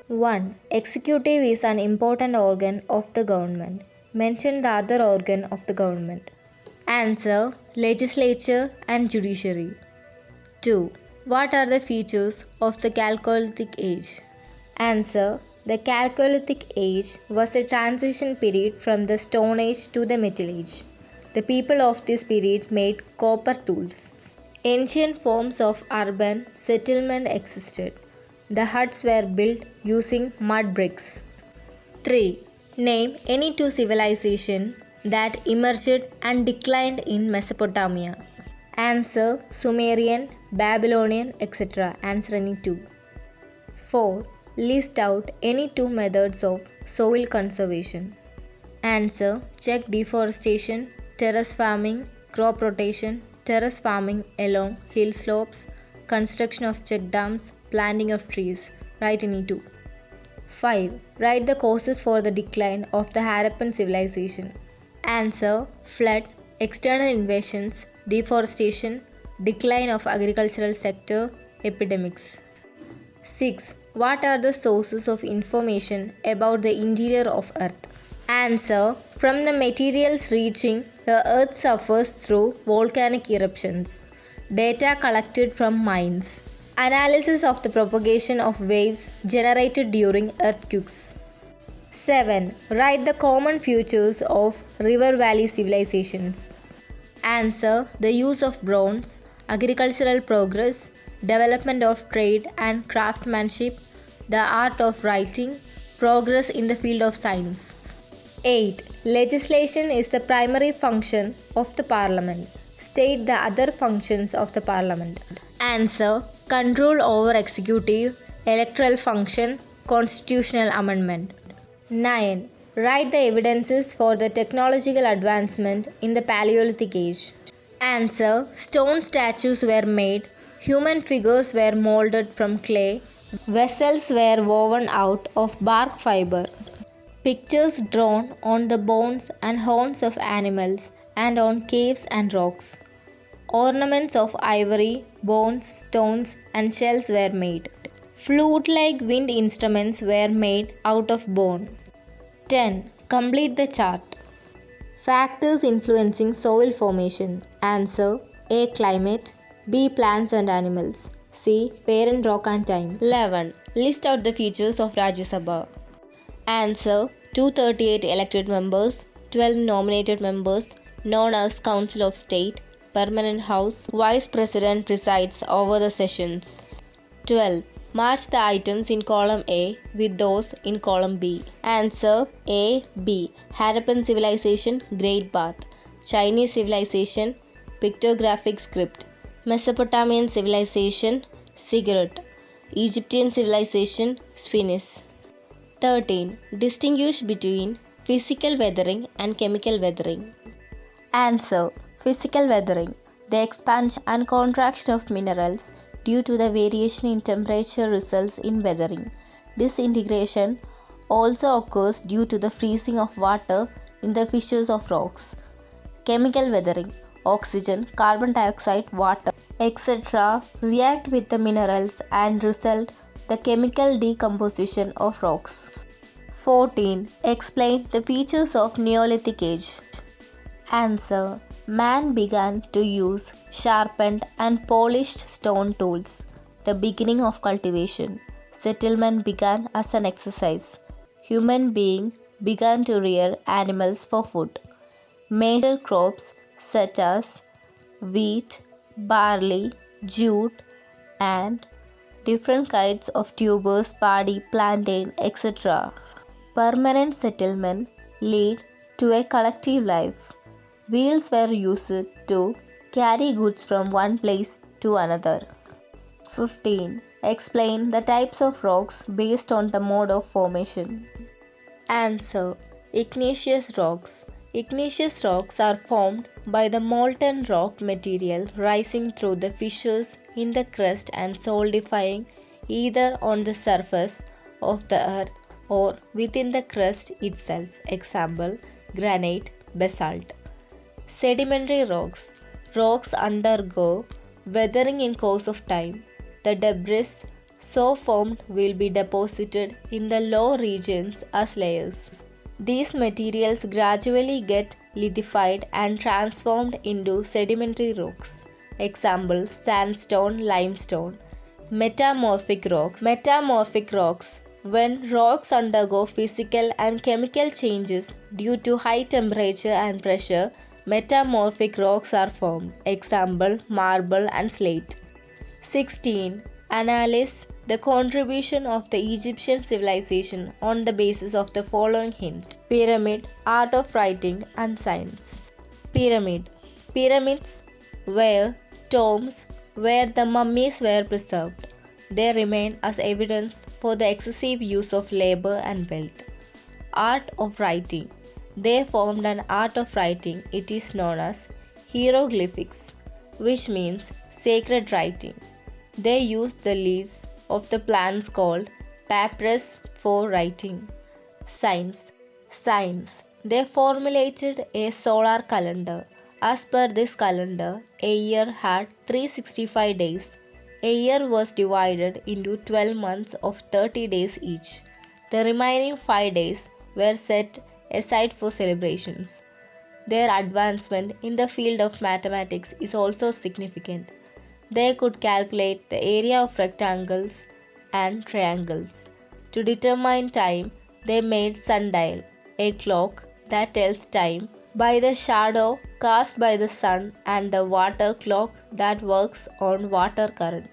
1. Executive is an important organ of the government. Mention the other organ of the government. Answer: Legislature and Judiciary. 2. What are the features of the Chalcolithic Age? Answer: The Chalcolithic Age was a transition period from the Stone Age to the Metal Age. The people of this period made copper tools. Ancient forms of urban settlement existed. The huts were built using mud bricks. 3. Name any two civilizations that emerged and declined in Mesopotamia. Answer: Sumerian, Babylonian, etc. Answer any two. 4. List out any two methods of soil conservation. Answer: check deforestation, terrace farming, crop rotation, terrace farming along hill slopes, construction of check dams, planting of trees. Write any two. 5. Write the causes for the decline of the Harappan civilization. Answer: flood, external invasions, deforestation, decline of agricultural sector, epidemics. 6. What are the sources of information about the interior of Earth? Answer: from the materials reaching the Earth's surface through volcanic eruptions, data collected from mines, analysis of the propagation of waves generated during earthquakes. 7. Write the common features of river valley civilizations. Answer: the use of bronze, agricultural progress, development of trade and craftsmanship, the art of writing, progress in the field of science. 8. Legislation is the primary function of the parliament. State the other functions of the parliament. Answer: control over executive, electoral function, constitutional amendment. 9. Write the evidences for the technological advancement in the Paleolithic Age. Answer: stone statues were made, human figures were molded from clay, vessels were woven out of bark fiber, pictures drawn on the bones and horns of animals and on caves and rocks. Ornaments of ivory, bones, stones, and shells were made. Flute-like wind instruments were made out of bone. 10. Complete the chart. Factors influencing soil formation. Answer: A. Climate, B. Plants and animals, C. Parent rock and time. 11. List out the features of Rajya Sabha. Answer: 238 elected members, 12 nominated members, known as Council of State, Permanent House, Vice President presides over the sessions. 12. Match the items in column A with those in column B. Answer: A, B. Harappan civilization, Great Bath. Chinese civilization, pictographic script. Mesopotamian civilization, cigarette. Egyptian civilization, Sphinx. 13. Distinguish between physical weathering and chemical weathering. Answer: physical weathering, the expansion and contraction of minerals due to the variation in temperature results in weathering. Disintegration also occurs due to the freezing of water in the fissures of rocks. Chemical weathering: oxygen, carbon dioxide, water, etc. react with the minerals and result the chemical decomposition of rocks. 14. Explain the features of Neolithic Age. Answer: man began to use sharpened and polished stone tools. The beginning of cultivation. Settlement began as an exercise. Human being began to rear animals for food. Major crops such as wheat, barley, jute, and different kinds of tubers, paddy, plantain, etc. Permanent settlement lead to a collective life. Wheels were used to carry goods from one place to another. 15. Explain the types of rocks based on the mode of formation. Answer: igneous rocks. Igneous rocks are formed by the molten rock material rising through the fissures in the crust and solidifying either on the surface of the earth or within the crust itself. Example: granite, basalt. Sedimentary rocks. Rocks undergo weathering in course of time. The debris so formed will be deposited in the low regions as layers. These materials gradually get lithified and transformed into sedimentary rocks. Example: sandstone, limestone. Metamorphic rocks. Metamorphic rocks. When rocks undergo physical and chemical changes due to high temperature and pressure, metamorphic rocks are formed. Example: marble and slate. 16. Analyze the contribution of the Egyptian civilization on the basis of the following hints. Pyramid, art of writing and science. Pyramid. Pyramids were tombs where the mummies were preserved. They remain as evidence for the excessive use of labor and wealth. Art of writing. They formed an art of writing. It is known as hieroglyphics, which means sacred writing. They used the leaves of the plants called papyrus for writing. Science. Science. They formulated a solar calendar. As per this calendar, a year had 365 days. A year was divided into 12 months of 30 days each. The remaining 5 days were set aside for celebrations. Their advancement in the field of mathematics is also significant. They could calculate the area of rectangles and triangles. To determine time, they made sundial, a clock that tells time by the shadow cast by the sun, and the water clock that works on water current.